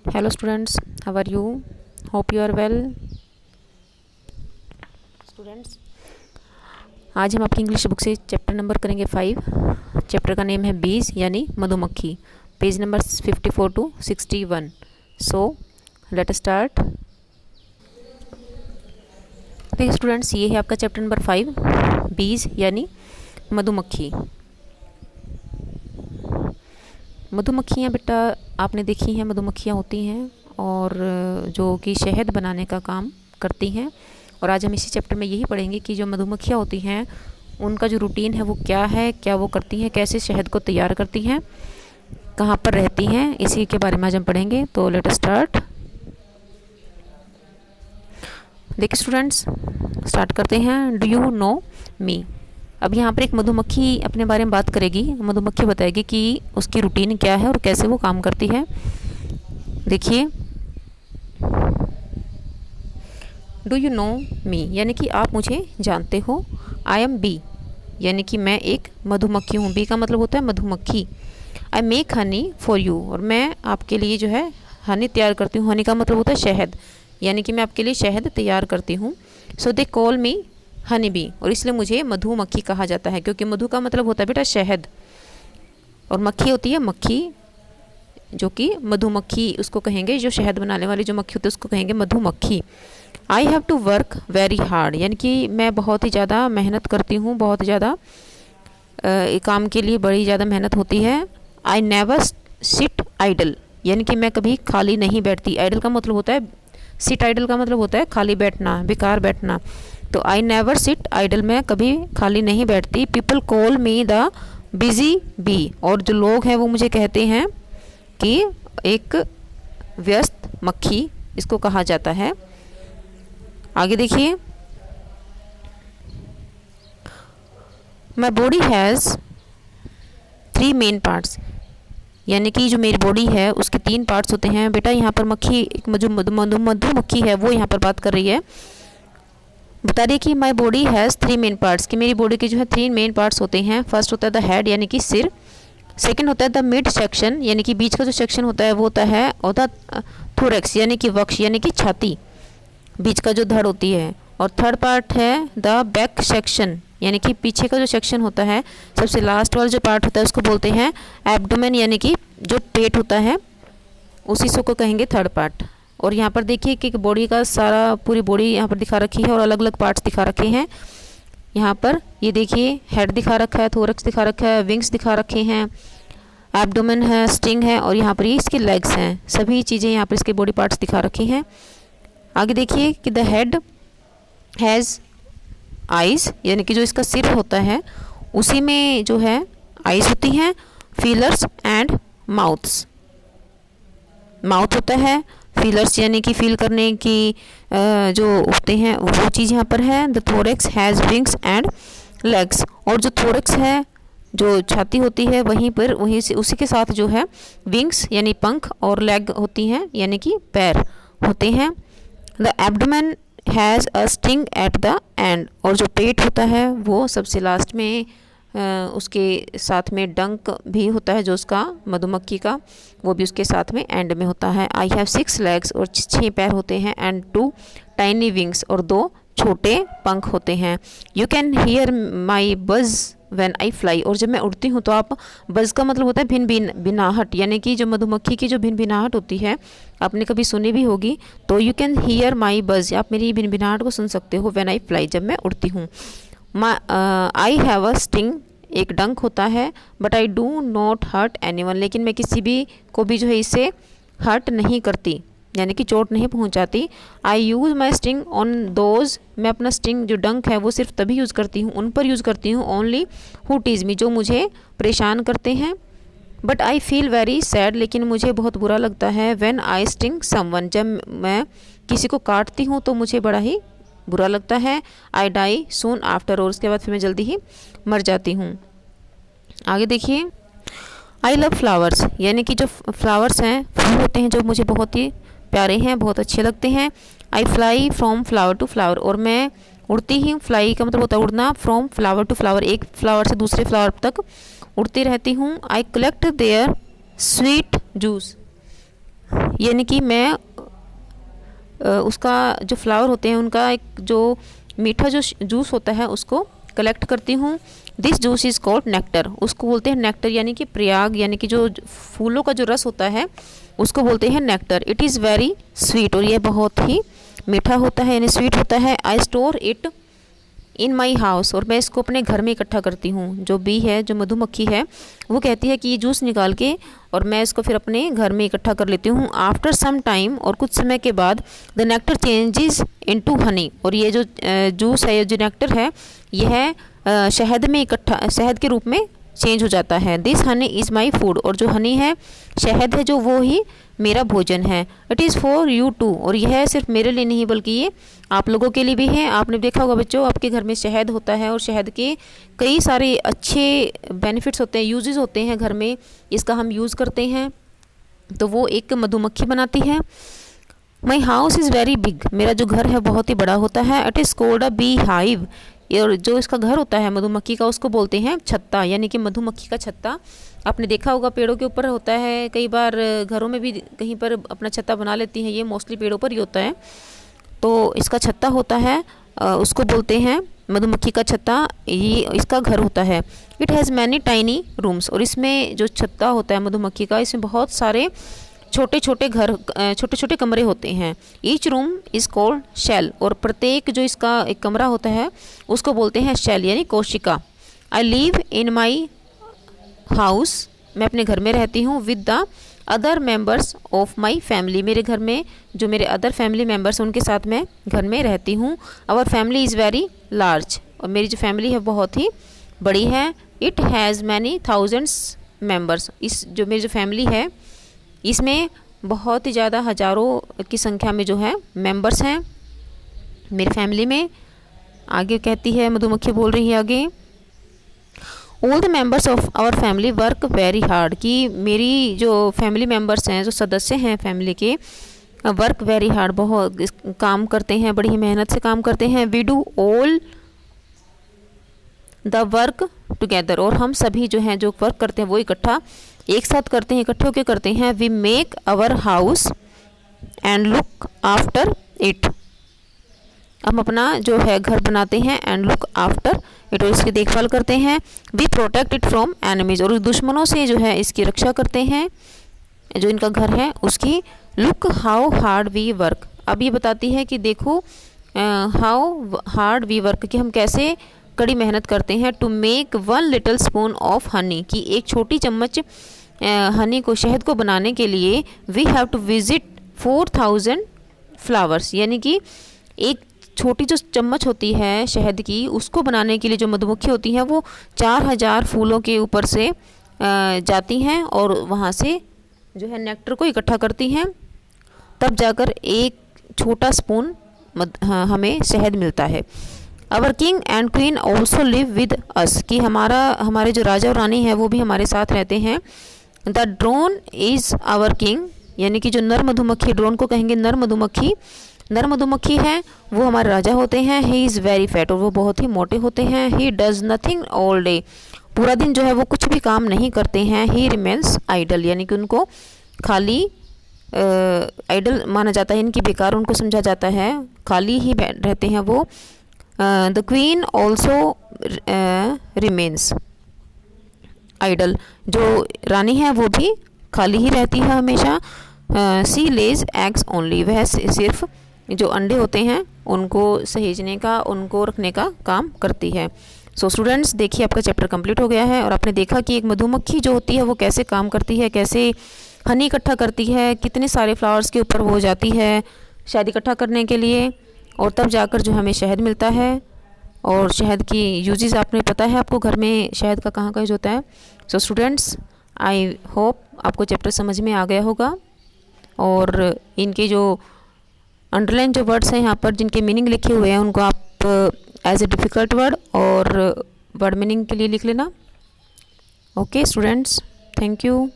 Hello students, how are you? Hope you are well. Students, आज हम आपकी English book से चैप्टर नंबर करेंगे 5। चैप्टर का नेम है बीज यानी मधुमक्खी। Page number 54 to 61। So let us start. देखिए स्टूडेंट्स, ये है आपका चैप्टर नंबर 5, बीज यानी मधुमक्खी। मधुमक्खियाँ बेटा आपने देखी हैं, मधुमक्खियाँ होती हैं और जो कि शहद बनाने का काम करती हैं। और आज हम इसी चैप्टर में यही पढ़ेंगे कि जो मधुमक्खियाँ होती हैं उनका जो रूटीन है वो क्या है, क्या वो करती हैं, कैसे शहद को तैयार करती हैं, कहाँ पर रहती हैं, इसी के बारे में आज हम पढ़ेंगे। तो लेट अस स्टार्ट। देखिए स्टूडेंट्स, स्टार्ट करते हैं। डू यू नो मी। अब यहाँ पर एक मधुमक्खी अपने बारे में बात करेगी। मधुमक्खी बताएगी कि उसकी रूटीन क्या है और कैसे वो काम करती है। देखिए, डू यू नो मी यानी कि आप मुझे जानते हो। आई एम बी यानी कि मैं एक मधुमक्खी हूँ। बी का मतलब होता है मधुमक्खी। I make Honey for you और मैं आपके लिए जो है हनी तैयार करती हूँ। हनी का मतलब होता है शहद, यानी कि मैं आपके लिए शहद तैयार करती हूँ। So they call me honey bee और इसलिए मुझे मधुमक्खी कहा जाता है, क्योंकि मधु का मतलब होता है बेटा शहद और मक्खी होती है मक्खी, जो कि मधुमक्खी उसको कहेंगे। जो शहद बनाने वाली जो मक्खी होती है उसको कहेंगे मधुमक्खी। I have to work very hard यानी कि मैं बहुत ही ज़्यादा मेहनत करती हूँ, बहुत ज़्यादा काम के लिए बड़ी ज़्यादा मेहनत होती है। आई नेवर सिट आइडल यानी कि मैं कभी खाली नहीं बैठती। आइडल का मतलब होता है सिट, आइडल का मतलब होता है खाली बैठना, बेकार बैठना। तो आई नेवर सिट आइडल, मैं कभी खाली नहीं बैठती। People call me the busy bee और जो लोग हैं वो मुझे कहते हैं कि एक व्यस्त मक्खी इसको कहा जाता है। आगे देखिए, my body has 3 main parts यानी कि जो मेरी बॉडी है उसके 3 पार्ट्स होते हैं। बेटा यहाँ पर मक्खी एक मधुमक्खी है वो यहाँ पर बात कर रही है, बता रही है कि my body has 3 main parts कि मेरी बॉडी के जो है 3 मेन पार्ट्स होते हैं। फर्स्ट होता है द हेड यानी कि सिर। सेकंड होता है द मिड सेक्शन यानी कि बीच का जो सेक्शन होता है वो होता है, और द थोरेक्स यानी कि वक्ष यानी कि छाती, बीच का जो धड़ होती है। और थर्ड पार्ट है द बैक सेक्शन यानी कि पीछे का जो सेक्शन होता है, सबसे लास्ट वाला जो पार्ट होता है उसको बोलते हैं एब्डोमेन यानी कि जो पेट होता है, उसी से को कहेंगे थर्ड पार्ट। और यहाँ पर देखिए कि बॉडी का सारा पूरी बॉडी यहाँ पर दिखा रखी है और अलग अलग पार्ट्स दिखा रखे हैं। यहाँ पर ये देखिए हेड दिखा रखा है, थोरक्स दिखा रखा है, विंग्स दिखा रखे हैं, एब्डोमेन है, स्टिंग है और यहाँ पर ये इसके लेग्स हैं। सभी चीज़ें यहाँ पर इसके बॉडी पार्ट्स दिखा रखी हैं। आगे देखिए कि द हेड हैज़ आइज़ यानी कि जो इसका सिर होता है उसी में जो है आइज़ होती हैं, फीलर्स एंड माउथ्स। माउथ होता है, फीलर्स यानी कि फील करने की जो होते हैं वो चीज़ यहाँ पर है। The thorax has wings and legs और जो थोरेक्स है, जो छाती होती है, वहीं से उसी के साथ जो है विंग्स यानी पंख और लेग होती हैं यानी कि पैर होते हैं। The abdomen has a sting at the end और जो पेट होता है वो सबसे लास्ट में उसके साथ में डंक भी होता है जो उसका मधुमक्खी का, वो भी उसके साथ में एंड में होता है। आई हैव 6 लेग्स और 6 पैर होते हैं एंड 2 टाइनी विंग्स और 2 छोटे पंख होते हैं। You can hear my buzz when I fly और जब मैं उड़ती हूँ तो आप, बज़ का मतलब होता है भिन भिनाहट यानी कि जो मधुमक्खी की जो भिन भिनाहट होती है आपने कभी सुनी भी होगी। तो you can hear my buzz, आप मेरी भिन भिनाहट को सुन सकते हो व्हेन आई फ्लाई, जब मैं उड़ती हूँ। आई हैव अ स्टिंग, एक डंक होता है, but I do not hurt anyone लेकिन मैं किसी भी को भी जो है इससे हर्ट नहीं करती यानी कि चोट नहीं पहुंचाती। I use my sting on those, मैं अपना स्टिंग जो डंक है वो सिर्फ तभी यूज़ करती हूँ, उन पर यूज़ करती हूँ। ओनली हु टीज़ मी, जो मुझे परेशान करते हैं। But I feel very sad, लेकिन मुझे बहुत बुरा लगता है। व्हेन आई स्टिंग समवन, जब मैं किसी को काटती हूँ तो मुझे बड़ा ही बुरा लगता है। आई डाई सून आफ्टर, और उसके बाद फिर मैं जल्दी ही मर जाती हूँ। आगे देखिए, आई लव फ्लावर्स यानी कि जो फ्लावर्स हैं, फूल होते हैं जो मुझे बहुत ही प्यारे हैं, बहुत अच्छे लगते हैं। I fly from flower to flower और मैं उड़ती ही, फ्लाई का मतलब होता है उड़ना, फ्रॉम फ्लावर टू फ्लावर, एक फ्लावर से दूसरे फ्लावर तक उड़ती रहती हूँ। I collect their sweet juice यानी कि मैं उसका जो फ्लावर होते हैं उनका एक जो मीठा जो जूस होता है उसको कलेक्ट करती हूँ। This juice is called nectar, उसको बोलते हैं नेक्टर, यानी कि प्रयाग, यानी कि जो फूलों का जो रस होता है उसको बोलते हैं nectar. It is very sweet, और यह बहुत ही मीठा होता है यानी स्वीट होता है। I store it in my house, और मैं इसको अपने घर में इकट्ठा करती हूँ। जो बी है, जो मधुमक्खी है, वो कहती है कि ये जूस निकाल के और मैं इसको फिर अपने घर में इकट्ठा कर लेती हूँ। आफ्टर सम टाइम, और कुछ समय के बाद, the nectar changes into Honey, और ये जो जूस है, ये जो नेक्टर है, यह शहद में इकट्ठा, शहद के रूप में चेंज हो जाता है। This Honey is my food, और जो हनी है, शहद है जो, वो ही मेरा भोजन है। It is for you too, और यह सिर्फ मेरे लिए नहीं बल्कि ये आप लोगों के लिए भी है। आपने देखा होगा बच्चों, आपके घर में शहद होता है और शहद के कई सारे अच्छे बेनिफिट्स होते हैं, यूजेस होते हैं घर में, इसका हम यूज़ करते हैं, तो वो एक मधुमक्खी बनाती है। My house is very big, मेरा जो घर है बहुत ही बड़ा होता है। It is called a bee hive, और जो इसका घर होता है मधुमक्खी का, उसको बोलते हैं छत्ता, यानी कि मधुमक्खी का छत्ता। आपने देखा होगा पेड़ों के ऊपर होता है, कई बार घरों में भी कहीं पर अपना छत्ता बना लेती हैं, ये मोस्टली पेड़ों पर ही होता है। तो इसका छत्ता होता है, उसको बोलते हैं मधुमक्खी का छत्ता, ये इसका घर होता है। It has many tiny rooms, और इसमें जो छत्ता होता है मधुमक्खी का, इसमें बहुत सारे छोटे छोटे घर, छोटे छोटे कमरे होते हैं। Each room is called shell, और प्रत्येक जो इसका एक कमरा होता है उसको बोलते हैं शेल, यानी कोशिका। I live in my house, मैं अपने घर में रहती हूँ। With the other members of my family, मेरे घर में जो मेरे अदर फैमिली मेंबर्स उनके साथ मैं घर में रहती हूँ। Our family is very large, और मेरी जो फैमिली है बहुत ही बड़ी है। It has many thousands members, इस जो मेरी जो फैमिली है इसमें बहुत ही ज़्यादा हज़ारों की संख्या में जो है मेंबर्स हैं मेरी फैमिली में। आगे कहती है मधुमक्खी, बोल रही है आगे, all the members of our family work very hard, कि मेरी जो फैमिली मेंबर्स हैं, जो सदस्य हैं फैमिली के, वर्क वेरी हार्ड, बहुत काम करते हैं, बड़ी ही मेहनत से काम करते हैं। We do all the work together, और हम सभी जो हैं जो वर्क करते हैं वो इकट्ठा एक साथ करते हैं, इकट्ठे होकर करते हैं। We make our house and look after it, हम अपना जो है घर बनाते हैं, एंड लुक आफ्टर इट, और इसकी देखभाल करते हैं। We protect it from enemies, और दुश्मनों से जो है इसकी रक्षा करते हैं, जो इनका घर है उसकी। Look how hard we work, अब ये बताती है कि देखो हाउ हार्ड वी वर्क, कि हम कैसे कड़ी मेहनत करते हैं। To make 1 little spoon of honey, कि एक छोटी चम्मच हनी को, शहद को बनाने के लिए we have to visit 4000 flowers, यानी कि एक छोटी जो चम्मच होती है शहद की, उसको बनाने के लिए जो मधुमक्खी होती हैं वो 4000 फूलों के ऊपर से जाती हैं और वहाँ से जो है नेक्टर को इकट्ठा करती हैं, तब जाकर एक छोटा स्पून हमें शहद मिलता है। Our king and queen also live with us, कि हमारे जो राजा और रानी है वो भी हमारे साथ रहते हैं। The drone is our king, यानी कि जो नर मधुमक्खी, ड्रोन को कहेंगे नर मधुमक्खी है, वो हमारे राजा होते हैं। ही इज़ वेरी फैट, और वो बहुत ही मोटे होते हैं। He does nothing all day, पूरा दिन जो है वो कुछ भी काम नहीं करते हैं। ही रिमेन्स आइडल, यानी कि उनको खाली आइडल माना जाता है, इनकी बेकार उनको समझा जाता है, खाली ही रहते हैं वो। The queen also remains idle, जो रानी है वो भी खाली ही रहती है हमेशा। सी लेज एग्स ओनली, वह सिर्फ जो अंडे होते हैं उनको सहेजने का, उनको रखने का काम करती है। सो स्टूडेंट्स, देखिए आपका चैप्टर कंप्लीट हो गया है और आपने देखा कि एक मधुमक्खी जो होती है वो कैसे काम करती है, कैसे हनी इकट्ठा करती है, कितने सारे फ्लावर्स के ऊपर वो जाती है शहद इकट्ठा करने के लिए, और तब जाकर जो हमें शहद मिलता है। और शहद की यूजेस आपने पता है आपको, घर में शहद का कहाँ का यूज होता है। सो स्टूडेंट्स, आई होप आपको चैप्टर समझ में आ गया होगा, और इनके जो अंडरलाइन जो वर्ड्स हैं यहाँ पर जिनके मीनिंग लिखे हुए हैं उनको आप एज ए डिफ़िकल्ट वर्ड और वर्ड मीनिंग के लिए लिख लेना। Okay students, thank you.